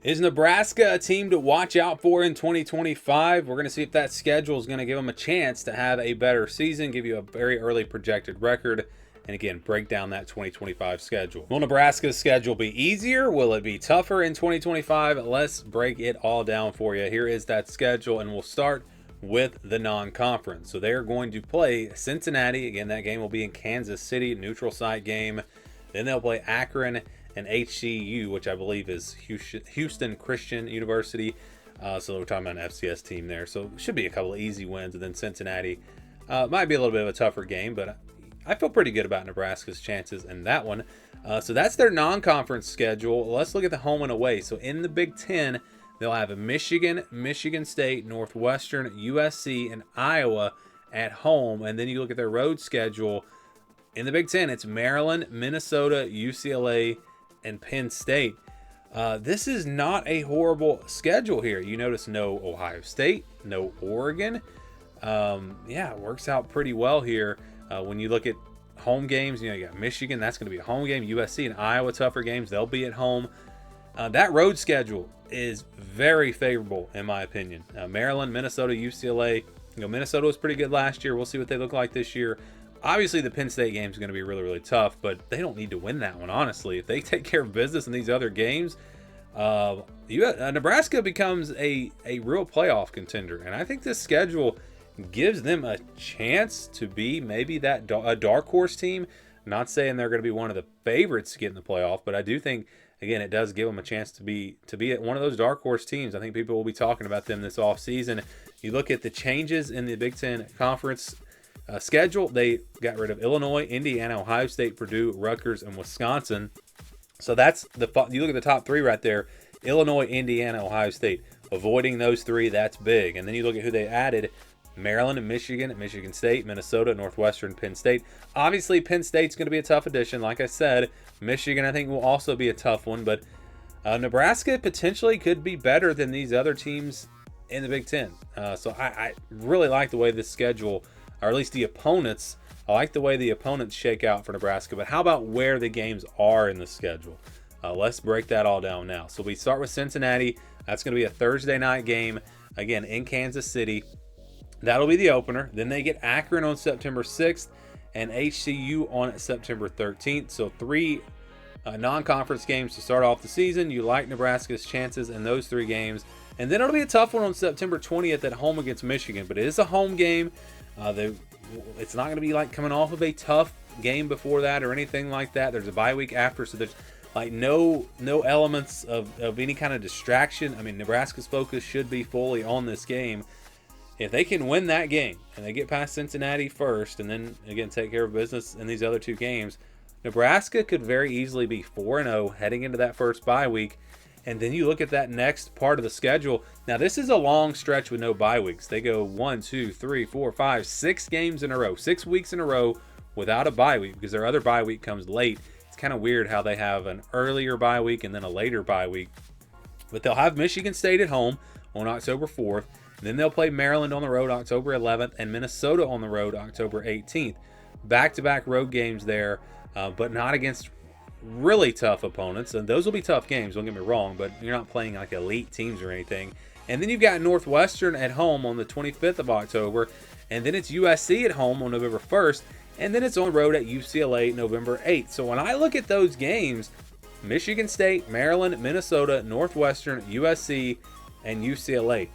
Is Nebraska a team to watch out for in 2025? We're going to see if that schedule is going to give them a chance to have a better season, give you a very early projected record, and again, break down that 2025 schedule. Will Nebraska's schedule be easier? Will it be tougher in 2025? Let's break it all down for you. Here is that schedule, and we'll start with the non-conference. So they're going to play Cincinnati. Again, that game will be in Kansas City, neutral site game. Then they'll play Akron and HCU, which I believe is Houston Christian University. So we're talking about an FCS team there. So it should be a couple of easy wins. And then Cincinnati might be a little bit of a tougher game, but I feel pretty good about Nebraska's chances in that one. So that's their non-conference schedule. Let's look at the home and away. So in the Big Ten, they'll have Michigan, Michigan State, Northwestern, USC, and Iowa at home. And then you look at their road schedule. In the Big Ten, it's Maryland, Minnesota, UCLA, and Penn State. This is not a horrible schedule here. You notice no Ohio State, no Oregon. Yeah, it works out pretty well here. When you look at home games, you got Michigan, that's going to be a home game. USC and Iowa, tougher games, they'll be at home. That road schedule is very favorable in my opinion. Maryland, Minnesota, UCLA. Minnesota was pretty good last year. We'll see what they look like this year. Obviously, the Penn State game is going to be really, really tough, but they don't need to win that one, honestly. If they take care of business in these other games, Nebraska becomes a real playoff contender. And I think this schedule gives them a chance to be maybe a dark horse team. Not saying they're going to be one of the favorites to get in the playoff, but I do think, again, it does give them a chance to be one of those dark horse teams. I think people will be talking about them this offseason. You look at the changes in the Big Ten Conference schedule. They got rid of Illinois, Indiana, Ohio State, Purdue, Rutgers, and Wisconsin. So that's you look at the top three right there: Illinois, Indiana, Ohio State. Avoiding those three, that's big. And then you look at who they added: Maryland and Michigan, Michigan State, Minnesota, Northwestern, Penn State. Obviously, Penn State's going to be a tough addition. Like I said, Michigan, I think, will also be a tough one. But Nebraska potentially could be better than these other teams in the Big Ten. So I really like the way this schedule, or at least the opponents, I like the way the opponents shake out for Nebraska. But how about where the games are in the schedule? Let's break that all down now. So we start with Cincinnati. That's going to be a Thursday night game, again, in Kansas City. That'll be the opener. Then they get Akron on September 6th and HCU on September 13th. So three non-conference games to start off the season. You like Nebraska's chances in those three games. And then it'll be a tough one on September 20th at home against Michigan. But it is a home game. It's not going to be like coming off of a tough game before that or anything like that. There's a bye week after, so there's like no elements of any kind of distraction. I mean, Nebraska's focus should be fully on this game. If they can win that game and they get past Cincinnati first and then, again, take care of business in these other two games, Nebraska could very easily be 4-0 heading into that first bye week. And then you look at that next part of the schedule. Now, this is a long stretch with no bye weeks. They go 1, 2, 3, 4, 5, 6 games in a row, 6 weeks in a row without a bye week because their other bye week comes late. It's kind of weird how they have an earlier bye week and then a later bye week. But they'll have Michigan State at home on October 4th. Then they'll play Maryland on the road October 11th and Minnesota on the road October 18th. Back-to-back road games there, but not against really tough opponents. And those will be tough games, don't get me wrong, but you're not playing like elite teams or anything. And then you've got Northwestern at home on the 25th of October. And then it's USC at home on November 1st. And then it's on the road at UCLA November 8th. So when I look at those games, Michigan State, Maryland, Minnesota, Northwestern, USC, and UCLA,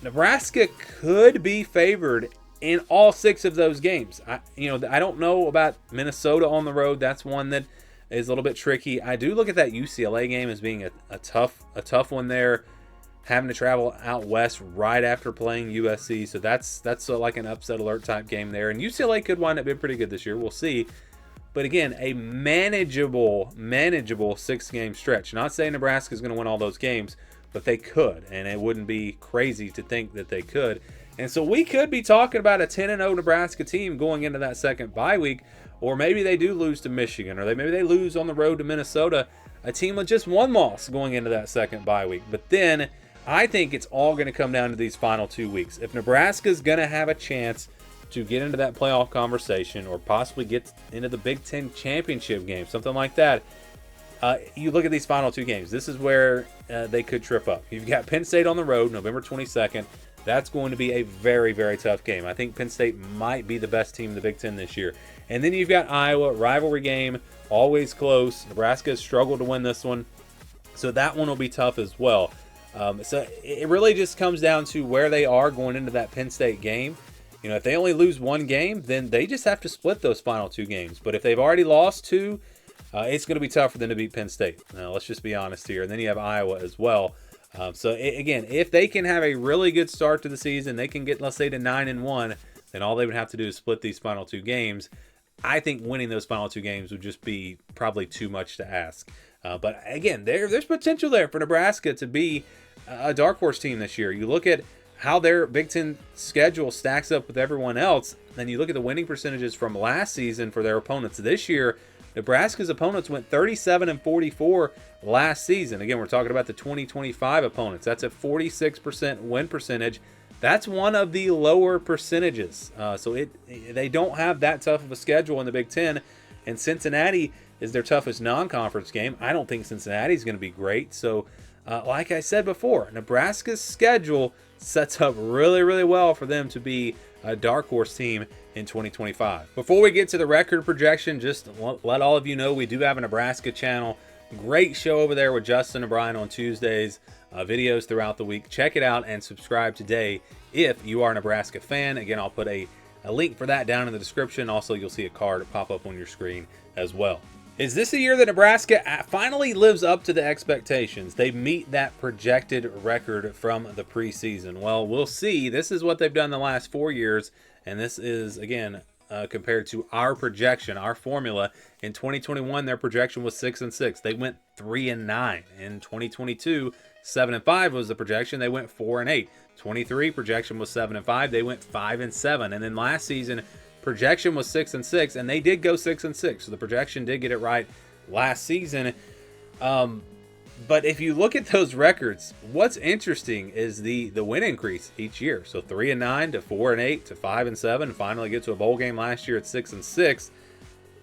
Nebraska could be favored in all 6 of those games. I don't know about Minnesota on the road. That's one that is a little bit tricky. I do look at that UCLA game as being a tough one there, having to travel out west right after playing USC. So that's like an upset alert type game there. And UCLA could wind up being pretty good this year. We'll see. But again, a manageable 6-game stretch. Not saying Nebraska is going to win all those games, but they could, and it wouldn't be crazy to think that they could. And so we could be talking about a 10-0 Nebraska team going into that second bye week, or maybe they do lose to Michigan, or maybe they lose on the road to Minnesota, a team with just one loss going into that second bye week. But then I think it's all going to come down to these final 2 weeks. If Nebraska's going to have a chance to get into that playoff conversation or possibly get into the Big Ten championship game, something like that, You look at these final two games. This is where they could trip up. You've got Penn State on the road, November 22nd. That's going to be a very, very tough game. I think Penn State might be the best team in the Big Ten this year. And then you've got Iowa, rivalry game, always close. Nebraska has struggled to win this one, so that one will be tough as well. So it really just comes down to where they are going into that Penn State game. If they only lose one game, then they just have to split those final two games. But if they've already lost two, it's going to be tough for them to beat Penn State. Now, let's just be honest here. And then you have Iowa as well. Again, if they can have a really good start to the season, they can get, let's say, to 9-1, then all they would have to do is split these final two games. I think winning those final two games would just be probably too much to ask. But again, there's potential there for Nebraska to be a dark horse team this year. You look at how their Big Ten schedule stacks up with everyone else, then you look at the winning percentages from last season for their opponents this year. Nebraska's opponents went 37-44 last season. Again, we're talking about the 2025 opponents. That's a 46% win percentage. That's one of the lower percentages. They don't have that tough of a schedule in the Big Ten. And Cincinnati is their toughest non-conference game. I don't think Cincinnati's going to be great. So, like I said before, Nebraska's schedule sets up really, really well for them to be a dark horse team in 2025. Before we get to the record projection, just let all of you know we do have a Nebraska channel. Great show over there with Justin and Brian on Tuesdays. Videos throughout the week. Check it out and subscribe today if you are a Nebraska fan. Again, I'll put a link for that down in the description. Also, you'll see a card pop up on your screen as well. Is this a year that Nebraska finally lives up to the expectations? They meet that projected record from the preseason. Well, we'll see. This is what they've done the last 4 years, and this is, again, compared to our projection, our formula. In 2021, their projection was 6-6. They went 3-9. In 2022, 7-5 was the projection. They went 4-8. 23 projection was 7-5. They went 5-7. And then last season, projection was 6-6, and they did go 6-6. So the projection did get it right last season. But if you look at those records, what's interesting is the win increase each year. So 3-9 to 4-8 to 5-7, and finally get to a bowl game last year at 6-6.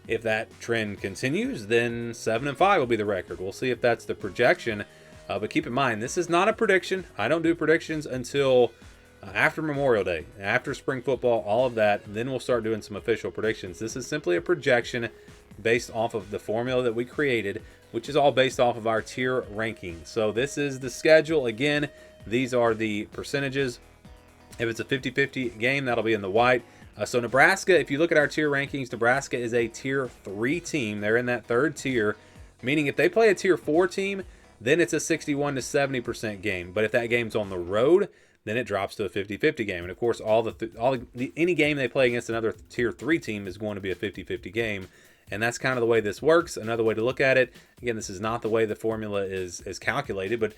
If that trend continues, then 7-5 will be the record. We'll see if that's the projection. But keep in mind, this is not a prediction. I don't do predictions until after Memorial Day, after spring football, all of that. Then we'll start doing some official predictions. This is simply a projection based off of the formula that we created, which is all based off of our tier ranking. So this is the schedule. Again, these are the percentages. If it's a 50-50 game, that'll be in the white. So Nebraska, if you look at our tier rankings, Nebraska is a tier 3 team. They're in that third tier, meaning if they play a tier 4 team, then it's a 61-70% game. But if that game's on the road, then it drops to a 50-50 game. And of course, any game they play against another tier 3 team is going to be a 50-50 game. And that's kind of the way this works. Another way to look at it, again, this is not the way the formula is calculated, but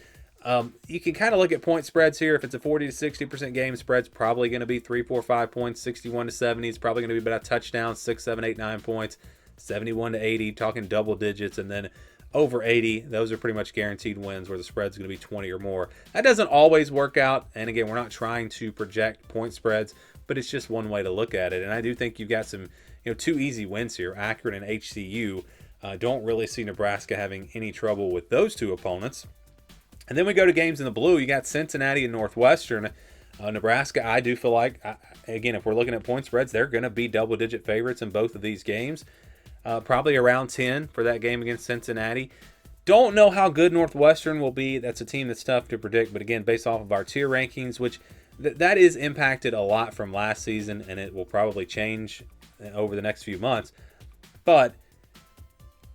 you can kind of look at point spreads here. If it's a 40-60% game, spread's probably going to be 3, 4, 5 points. 61-70 is probably going to be about a touchdown. 6, 7, 8, 9 points. 71-80, talking double digits, and then over 80, those are pretty much guaranteed wins where the spread's going to be 20 or more. That doesn't always work out, and again, we're not trying to project point spreads, but it's just one way to look at it. And I do think you've got some, 2 easy wins here, Akron and HCU. Don't really see Nebraska having any trouble with those 2 opponents. And then we go to games in the blue. You got Cincinnati and Northwestern. Nebraska, I do feel like, again, if we're looking at point spreads, they're going to be double-digit favorites in both of these games. Probably around 10 for that game against Cincinnati. Don't know how good Northwestern will be. That's a team that's tough to predict. But again, based off of our tier rankings, which that is impacted a lot from last season, and it will probably change over the next few months. But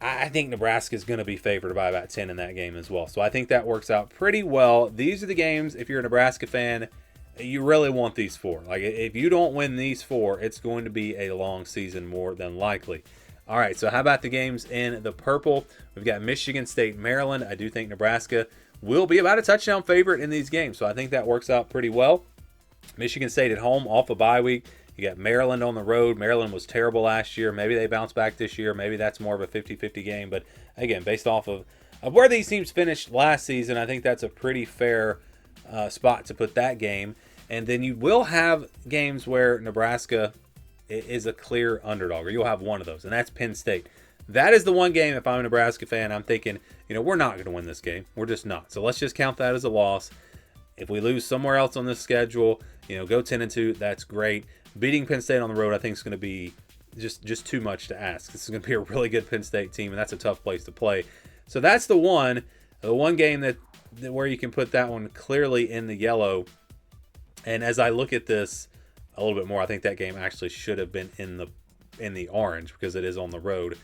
I think Nebraska is going to be favored by about 10 in that game as well. So I think that works out pretty well. These are the games, if you're a Nebraska fan, you really want these 4. Like, if you don't win these 4, it's going to be a long season more than likely. All right, so how about the games in the purple? We've got Michigan State, Maryland. I do think Nebraska will be about a touchdown favorite in these games, so I think that works out pretty well. Michigan State at home off a bye week. You got Maryland on the road. Maryland was terrible last year. Maybe they bounce back this year. Maybe that's more of a 50-50 game. But again, based off of where these teams finished last season, I think that's a pretty fair spot to put that game. And then you will have games where Nebraska is a clear underdog, or you'll have one of those, and that's Penn State. that is the one game, if I'm a Nebraska fan, I'm thinking, we're not going to win this game. We're just not. So let's just count that as a loss. If we lose somewhere else on this schedule, go 10-2, that's great. Beating Penn State on the road, I think, is going to be just too much to ask. This is going to be a really good Penn State team, and that's a tough place to play. So that's the one game that where you can put that one clearly in the yellow. And as I look at this a little bit more, I think that game actually should have been in the orange because it is on the road.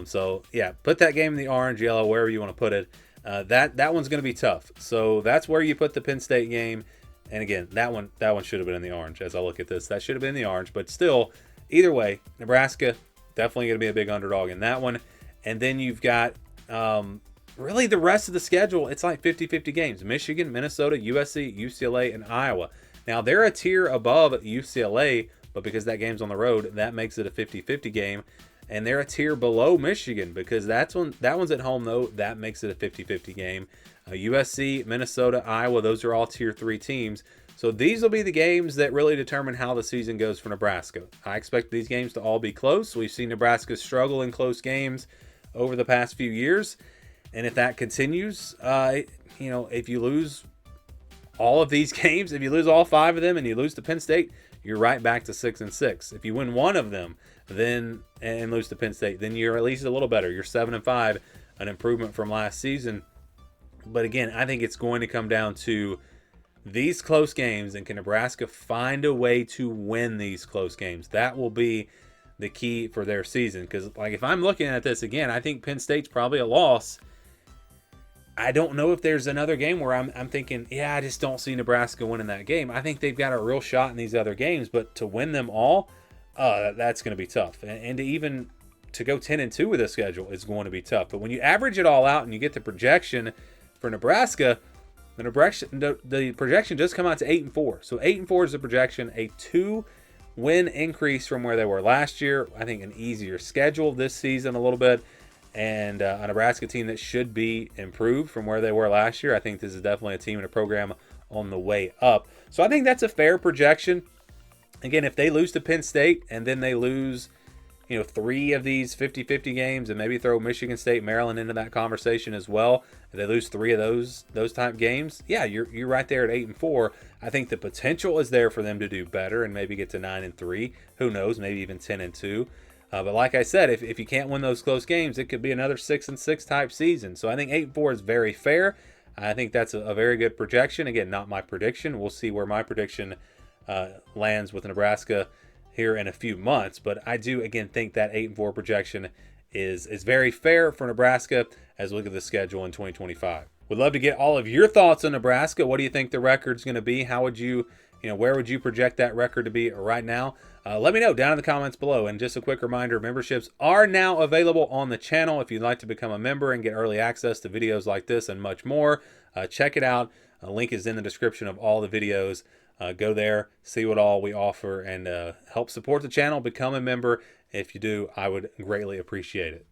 So yeah, put that game in the orange, yellow, wherever you want to put it. That one's going to be tough. So that's where you put the Penn State game. And again, that one should have been in the orange. As I look at this, that should have been in the orange. But still, either way, Nebraska definitely going to be a big underdog in that one. And then you've got really the rest of the schedule. It's like 50-50 games: Michigan, Minnesota, USC, UCLA, and Iowa. Now they're a tier above UCLA, but because that game's on the road, that makes it a 50-50 game. And they're a tier below Michigan because that one's at home, though. That makes it a 50-50 game. USC, Minnesota, Iowa, those are all tier 3 teams. So these will be the games that really determine how the season goes for Nebraska. I expect these games to all be close. We've seen Nebraska struggle in close games over the past few years. And if that continues, if you lose all of these games, if you lose all 5 of them and you lose to Penn State, you're right back to 6-6. If you win one of them, then and lose to Penn State, then you're at least a little better. You're 7-5, an improvement from last season. But again, I think it's going to come down to these close games, and can Nebraska find a way to win these close games? That will be the key for their season. Because if I'm looking at this again, I think Penn State's probably a loss. I don't know if there's another game where I'm thinking, I just don't see Nebraska winning that game. I think they've got a real shot in these other games, but to win them all, that's going to be tough. And to go 10-2 with this schedule is going to be tough. But when you average it all out and you get the projection for Nebraska, the projection does come out to 8-4. So 8-4 is the projection, a 2-win increase from where they were last year. I think an easier schedule this season a little bit. And a Nebraska team that should be improved from where they were last year. I think this is definitely a team and a program on the way up. So I think that's a fair projection. Again, if they lose to Penn State and then they lose, 3 of these 50-50 games, and maybe throw Michigan State, Maryland into that conversation as well, if they lose 3 of those type games, you're right there at 8-4. I think the potential is there for them to do better and maybe get to 9-3. Who knows? Maybe even 10-2. But like I said, if you can't win those close games, it could be another 6-6 type season. So I think 8-4 is very fair. I think that's a very good projection. Again, not my prediction. We'll see where my prediction lands with Nebraska here in a few months. But I do, again, think that 8-4 projection is very fair for Nebraska as we look at the schedule in 2025. Would love to get all of your thoughts on Nebraska. What do you think the record's going to be? How would you, where would you project that record to be right now? Let me know down in the comments below. And just a quick reminder, memberships are now available on the channel. If you'd like to become a member and get early access to videos like this and much more, check it out. A link is in the description of all the videos. Go there, see what all we offer, and help support the channel. Become a member. If you do, I would greatly appreciate it.